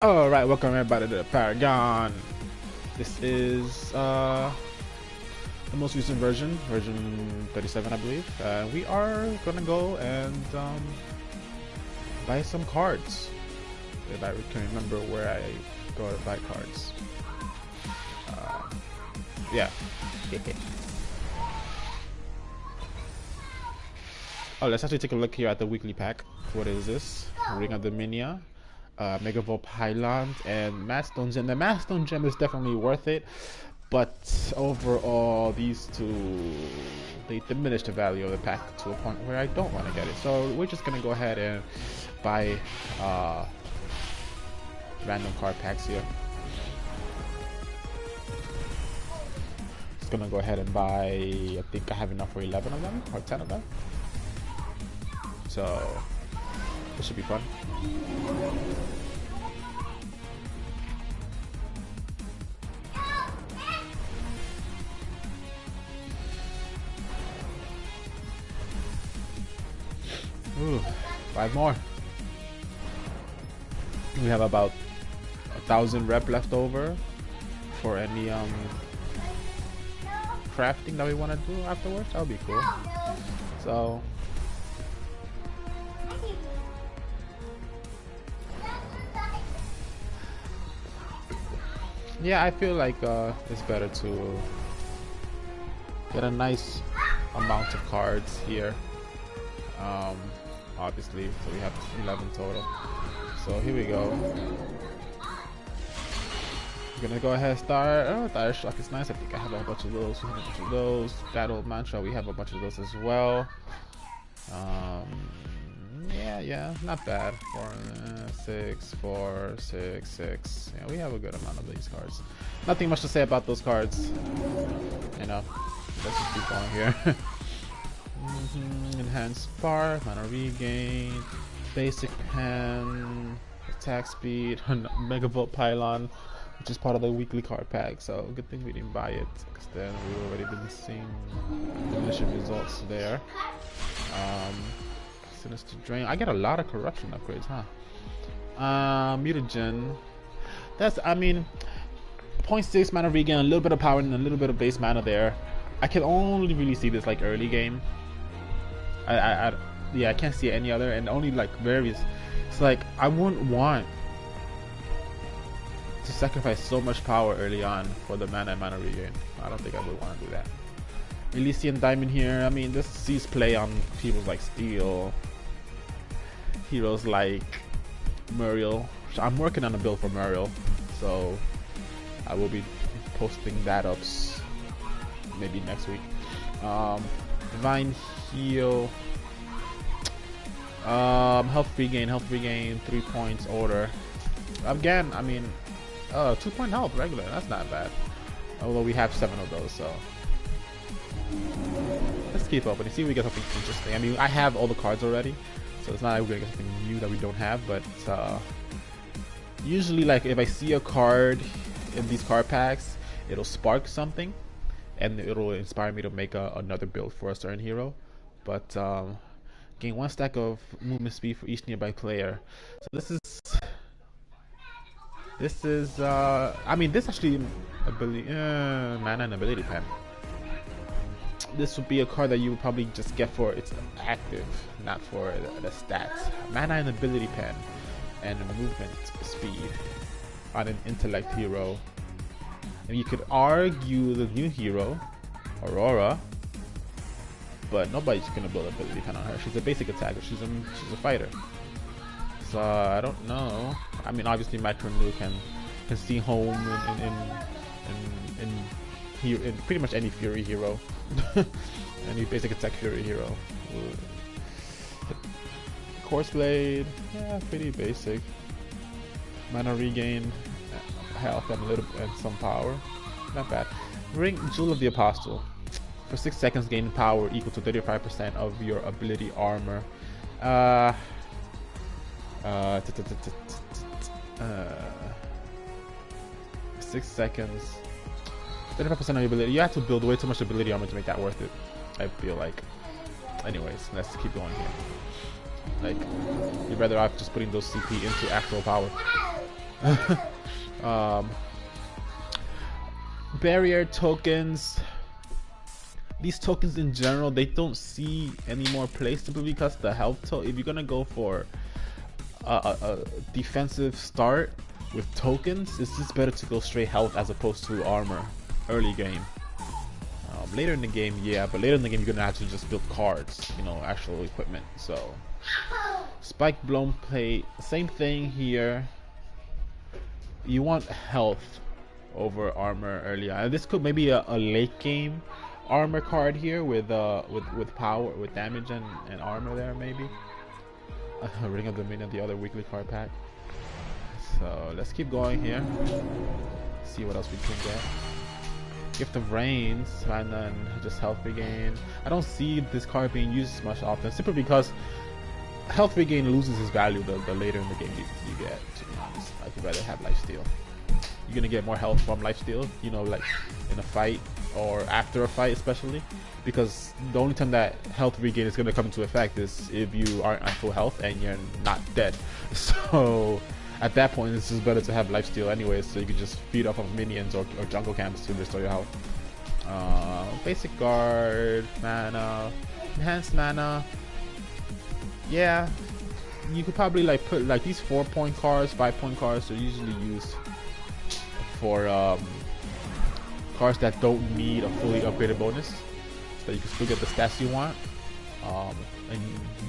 Alright, welcome everybody to the Paragon. This is the most recent version 37 I believe. We are gonna go and buy some cards. If I can remember where I go to buy cards. Yeah. Oh, let's actually take a look here at the weekly pack. What is this? Ring of the Minia. Megavolt Pylon and Maststone Gem. The Maststone Gem is definitely worth it, but overall these two, they diminish the value of the pack to a point where I don't want to get it. So we're just gonna go ahead and buy random card packs here. Just gonna go ahead and buy, I think I have enough for 11 of them or 10 of them. So this should be fun. Ooh, 5 more. We have about 1,000 rep left over for any crafting that we want to do afterwards. That would be cool. So yeah, I feel like it's better to get a nice amount of cards here. Obviously, so we have 11 total. So here we go. We're gonna go ahead and start. Oh, Dire Shock is nice. I think I have a bunch of those. We have a bunch of those. Battle Mantra, we have a bunch of those as well. Yeah, not bad. 4, 6, 4, 6, 6. Yeah, we have a good amount of these cards. Nothing much to say about those cards. You know, let's just keep going here. Enhanced Spark, Mana Regain, Basic Pen, Attack Speed, Megavolt Pylon, which is part of the weekly card pack. So good thing we didn't buy it, because then we've already been seeing diminishing results there. Sinister Drain. I get a lot of corruption upgrades, huh? Mutagen. That's, I mean, 0.6 mana regain, a little bit of power, and a little bit of base mana there. I can only really see this like early game. Yeah, I can't see any other, and only like various. It's like I wouldn't want to sacrifice so much power early on for the mana and mana regain. I don't think I would want to do that. Elysian Diamond here. I mean, this sees play on people like Steel, heroes like Muriel. I'm working on a build for Muriel, so I will be posting that up maybe next week. Divine Heal. Health regain, 3 points order. Again, I mean, 2 point health regular. That's not bad. Although we have 7 of those, so let's keep opening. See if we get something interesting. I mean, I have all the cards already, so it's not like we're gonna get something new that we don't have. But usually, like if I see a card in these card packs, it'll spark something, and it'll inspire me to make another build for a certain hero. But gain 1 stack of movement speed for each nearby player. So this is I mean, this actually ability mana and ability pen. This would be a card that you would probably just get for its active, not for the stats. Mana and ability pen and movement speed on an intellect hero. And you could argue the new hero, Aurora, but nobody's gonna build ability pen on her. She's a basic attacker. She's a fighter. So I don't know. I mean, obviously Matronu can see home in pretty much any Fury hero, any basic attack Fury hero. Course Blade, yeah, pretty basic. Mana regain, health, and some power. Not bad. Ring Jewel of the Apostle. For 6 seconds, gain power equal to 35% of your ability armor. 6 seconds. 35% of your ability. You have to build way too much ability armor to make that worth it, I feel like. Anyways, let's keep going here. Like, you're better off just putting those CP into actual power. um, barrier tokens. These tokens in general, they don't see any more place to be because the health if you're gonna go for a defensive start with tokens, it's just better to go straight health as opposed to armor early game. Later in the game, yeah, but later in the game you're gonna have to just build cards, you know, actual equipment. So spike blown plate, same thing here. You want health over armor early on. This could maybe a late game armor card here with power, with damage and armor there maybe. Ring of Dominion, the other weekly card pack. So let's keep going here. See what else we can get. Gift of Rains, and then just health regain. I don't see this card being used much often, simply because health regain loses its value the later in the game you get. To be honest, I'd rather have lifesteal. You're gonna get more health from lifesteal, you know, like in a fight or after a fight, especially because the only time that health regain is gonna come into effect is if you aren't at full health and you're not dead. So at that point, it's just better to have lifesteal anyways, so you can just feed off of minions or jungle camps to restore your health. Basic guard, mana, enhanced mana. Yeah, you could probably like put like these 4-point cards, 5-point cards are usually used for cards that don't need a fully upgraded bonus, so that you can still get the stats you want and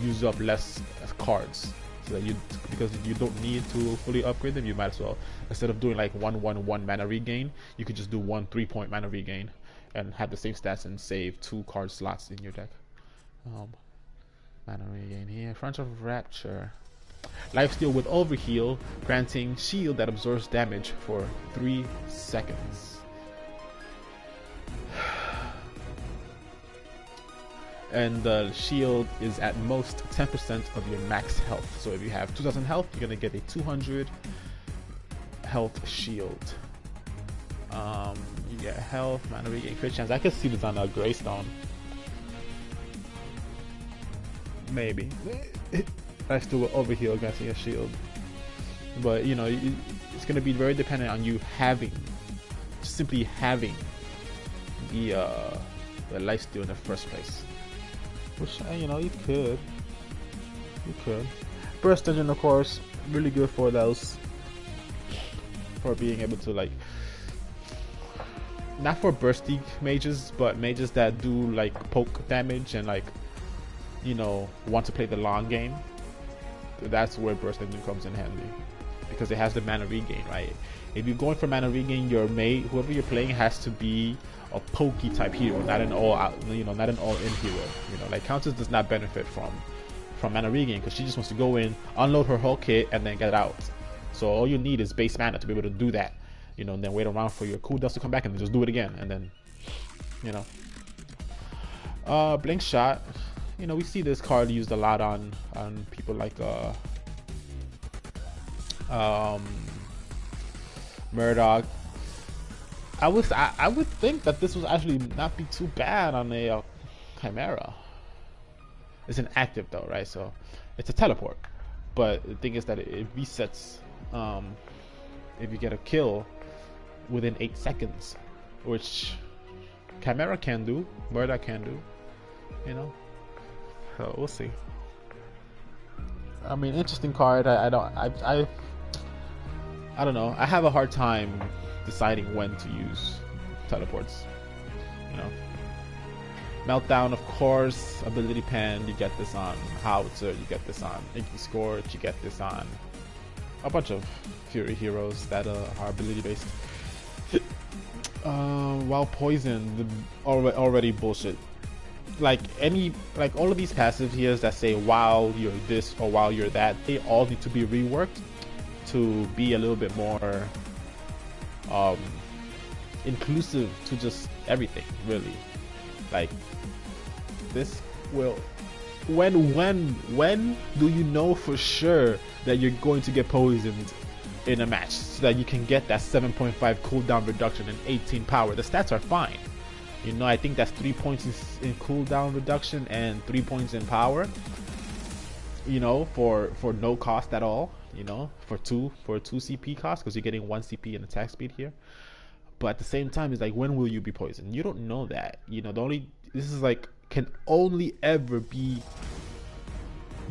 use up less cards. So that because you don't need to fully upgrade them, you might as well, instead of doing like 1/1/1 mana regain, you could just do 1 3-point mana regain and have the same stats and save 2 card slots in your deck. Mana regain here. Front of Rapture. Lifesteal with Overheal, granting shield that absorbs damage for 3 seconds. And the shield is at most 10% of your max health. So if you have 2000 health, you're gonna get a 200 health shield. You get health, mana regain, crit chance. I could see this on a Greystone. Maybe. I still will overheal against a shield. But you know, it's gonna be very dependent on you having, simply having the lifesteal in the first place. Which, you know, you could. Burst engine, of course, really good for those. For being able to, like, not for bursty mages, but mages that do like poke damage and, like, you know, want to play the long game. That's where burst engine comes in handy, because it has the mana regain, right? If you're going for mana regain, your mate, whoever you're playing, has to be a pokey type hero, not an all out, you know, not an all in hero. You know, like Countess does not benefit from mana regain because she just wants to go in, unload her whole kit, and then get out. So all you need is base mana to be able to do that. You know, and then wait around for your cooldowns to come back and then just do it again, and then, you know. Blink Shot. You know, we see this card used a lot on people like Murdoch. I would think that this would actually not be too bad on a Chimera. It's an active though, right? So it's a teleport. But the thing is that it resets if you get a kill within 8 seconds, which Chimera can do, Murdoch can do, you know. So we'll see. I mean, interesting card. I don't know. I have a hard time deciding when to use teleports. You know, Meltdown, of course. Ability Pen, you get this on Howitzer. You get this on Inky Scorch. You get this on a bunch of Fury heroes that are ability based. While Poison, already bullshit. Like all of these passive heroes that say while you're this or while you're that, they all need to be reworked to be a little bit more inclusive to just everything, really. Like this will, when do you know for sure that you're going to get poisoned in a match so that you can get that 7.5 cooldown reduction and 18 power? The stats are fine. You know, I think that's 3 points in cooldown reduction and 3 points in power. You know, for no cost at all. you know, for two CP cost, because you're getting 1 CP and attack speed here. But at the same time, it's like, when will you be poisoned? You don't know that. You know, this is like, can only ever be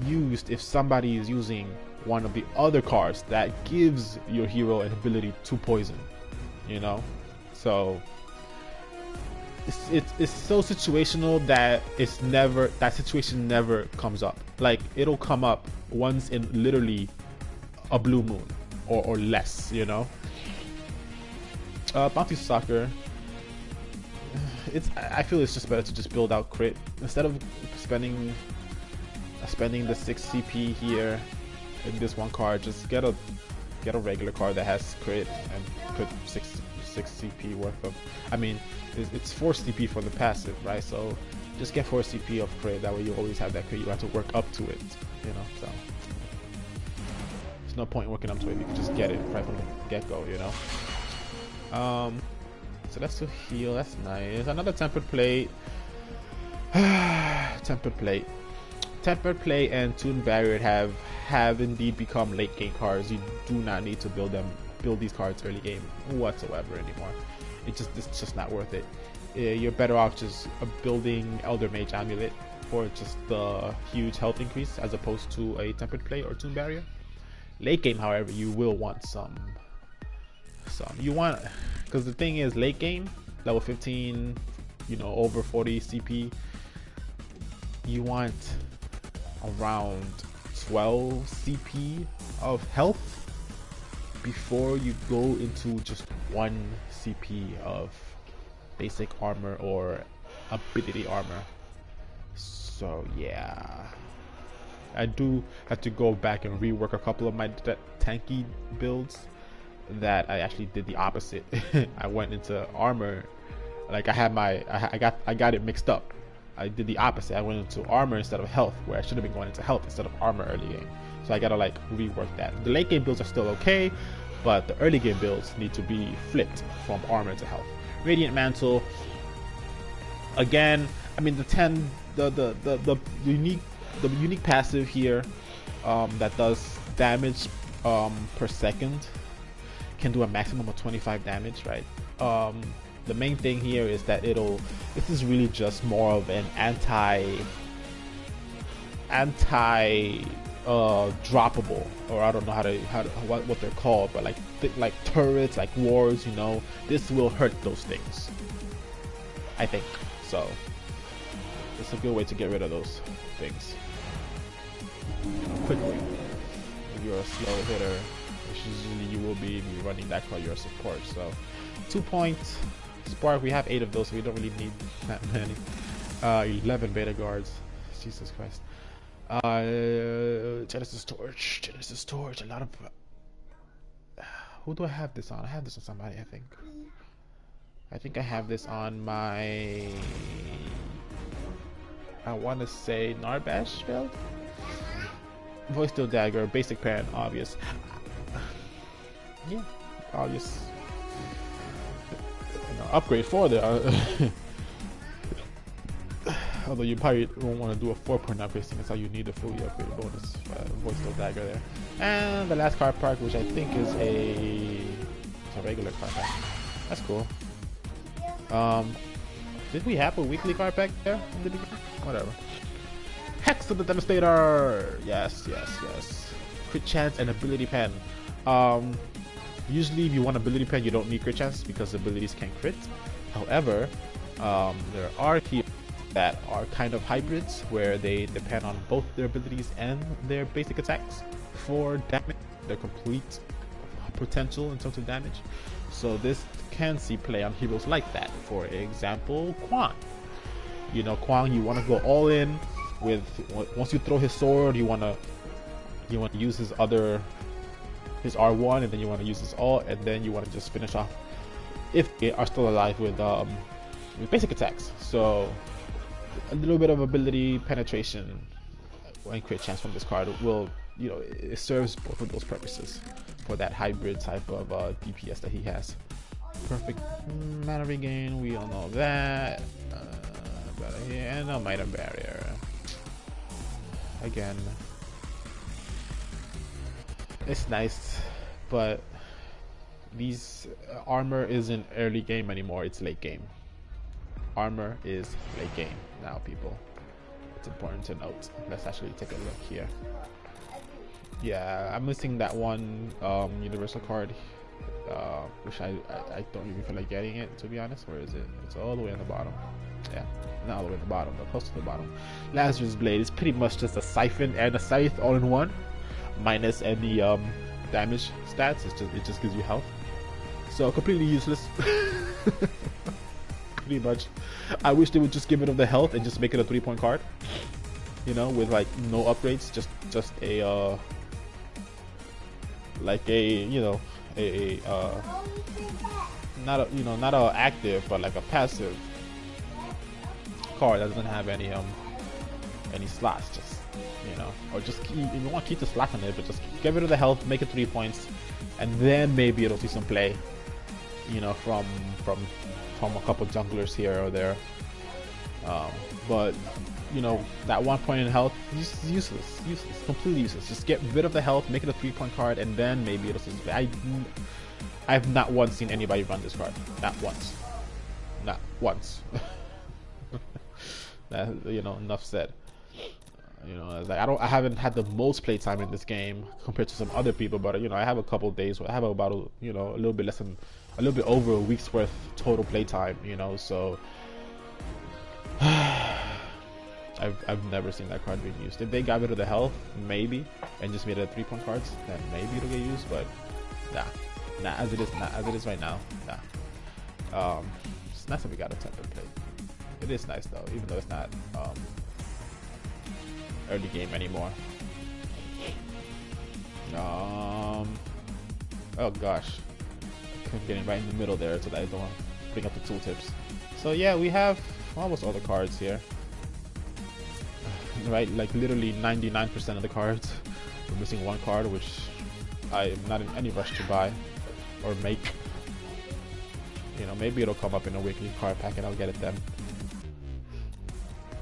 used if somebody is using one of the other cards that gives your hero an ability to poison, you know. So it's so situational that that situation never comes up. Like, it'll come up once in literally a blue moon or less, you know. Bounty Soccer, I feel it's just better to just build out crit instead of spending the 6 CP here in this one card. Just get a regular card that has crit and put 6 CP worth of, I mean, it's 4 CP for the passive, right? So just get 4 CP of crit, that way you always have that crit. You don't have to work up to it, you know. So there's no point working up to it. You can just get it right from the get-go, you know. So that's to heal. That's nice. Another tempered plate. Tempered plate and Tune Barrier have indeed become late game cards. You do not need to build these cards early game whatsoever anymore. It's just not worth it. You're better off just building Elder Mage Amulet for just the huge health increase, as opposed to a tempered plate or Tune Barrier. Late game, however, you will want some. You want, because the thing is, late game, level 15, you know, over 40 CP, you want around 12 CP of health before you go into just 1 CP of basic armor or ability armor. So yeah, I do have to go back and rework a couple of my tanky builds that I actually did the opposite. I went into armor, like I got it mixed up. I did the opposite. I went into armor instead of health, where I should have been going into health instead of armor early game. So I gotta like rework that. The late game builds are still okay, but the early game builds need to be flipped from armor to health. Radiant Mantle, again, I mean, the unique passive here that does damage per second can do a maximum of 25 damage, right? The main thing here is that this is really just more of an anti droppable, or I don't know what they're called, but like turrets, like wards, you know, this will hurt those things, I think. So it's a good way to get rid of those things, you know, quickly. If you're a slow hitter, which usually you will be if you're running that card, you're a support. So 2 points spark, we have 8 of those, so we don't really need that many. 11 beta guards, Jesus Christ. Genesis Torch, a lot of who do I have this on? I have this on somebody, I think I have this on my, I want to say Narbash build. Voice Steel Dagger, basic parent, obvious. Yeah, obvious. Upgrade for the although you probably won't want to do a 4-point upgrade, since that's how you need a fully upgraded bonus. Voice Steel Dagger there. And the last card pack, which I think is a regular card pack. That's cool. Did we have a weekly card pack there in the beginning? Whatever. Hex of the Devastator! Yes. Crit chance and ability pen. Usually if you want ability pen, you don't need crit chance because abilities can crit. However, there are heroes that are kind of hybrids, where they depend on both their abilities and their basic attacks for damage, their complete potential in terms of damage. So this can see play on heroes like that. For example, Quan. You know, Quan, you want to go all in with, once you throw his sword, you want to use his R1, and then you want to use his ult, and then you want to just finish off, if they are still alive, with basic attacks. So a little bit of ability penetration and crit chance from this card will, you know, it serves both of those purposes for that hybrid type of DPS that he has. Perfect mana regain, we all know that. And a Might Barrier. Again, It's nice, but these armor isn't early game anymore. It's late game. Armor is late game now, people. It's important to note. Let's actually take a look here. Yeah, I'm missing that one universal card, which I don't even feel like getting it, to be honest. Where is it? It's all the way on the bottom. Yeah, not all the way at the bottom, but close to the bottom. Lazarus Blade is pretty much just a siphon and a scythe all in one, minus any damage stats. It just gives you health. So completely useless. Pretty much. I wish they would just give it of the health and just make it a 3-point card. You know, with like no upgrades, just a like a, you know, not a, you know, not a active, but like a passive card that doesn't have any slots. Just, you know, or just keep, if you want to keep the slots on it, but just get rid of the health, make it 3 points, and then maybe it'll see some play. You know, from a couple junglers here or there. But you know, that 1 point in health is useless, completely useless. Just get rid of the health, make it a 3-point card, and then maybe it'll see some play. I've not once seen anybody run this card. Not once. That, you know, enough said. You know, like I haven't had the most play time in this game compared to some other people, but you know, I have a couple days. I have about, you know, a little bit over a week's worth total play time. You know, so I've never seen that card being used. If they got rid of the health, maybe, and just made it 3-point cards, then maybe it'll get used. But nah, as it is right now, nah. It's nice that we got a tempered plate. It is nice though, even though it's not early game anymore. Oh gosh, I'm getting right in the middle there so that I don't bring up the tooltips. So yeah, we have almost all the cards here. Right, like literally 99% of the cards. We're missing one card, which I am not in any rush to buy or make. You know, maybe it'll come up in a weekly card pack and I'll get it then.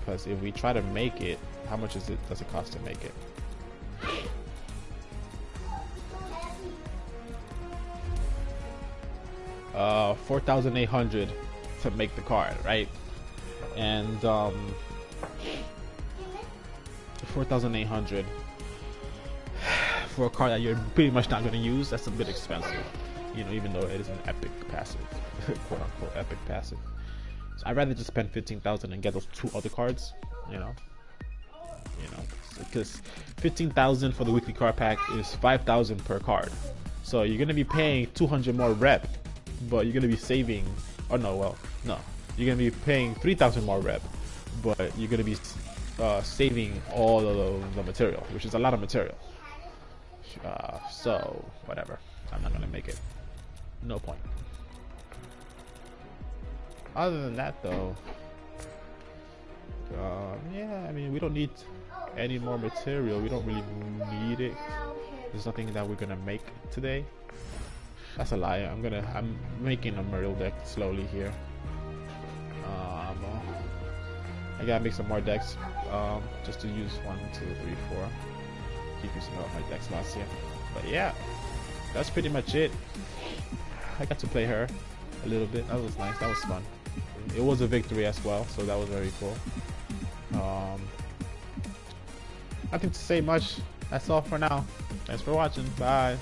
Because if we try to make it, how much does it cost to make it? $4,800 to make the card, right? And 4,800 for a card that you're pretty much not going to use. That's a bit expensive, you know, even though it is an epic passive, quote unquote epic passive. So I'd rather just spend 15,000 and get those 2 other cards, you know, because 15,000 for the weekly card pack is 5,000 per card. So you're going to be paying 200 more rep, but you're going to be saving, oh no, well, no, you're going to be paying 3,000 more rep, but you're going to be saving all of the material, which is a lot of material. So whatever, I'm not gonna make it. No point. Other than that, though, yeah, I mean, we don't need any more material. We don't really need it. There's nothing that we're gonna make today. That's a lie. I'm making a Muriel deck slowly here. I gotta make some more decks, just to use 1, 2, 3, 4. Keep using all my deck slots here. But yeah, that's pretty much it. I got to play her a little bit. That was nice. That was fun. It was a victory as well, so that was very cool. Nothing to say much. That's all for now. Thanks for watching. Bye.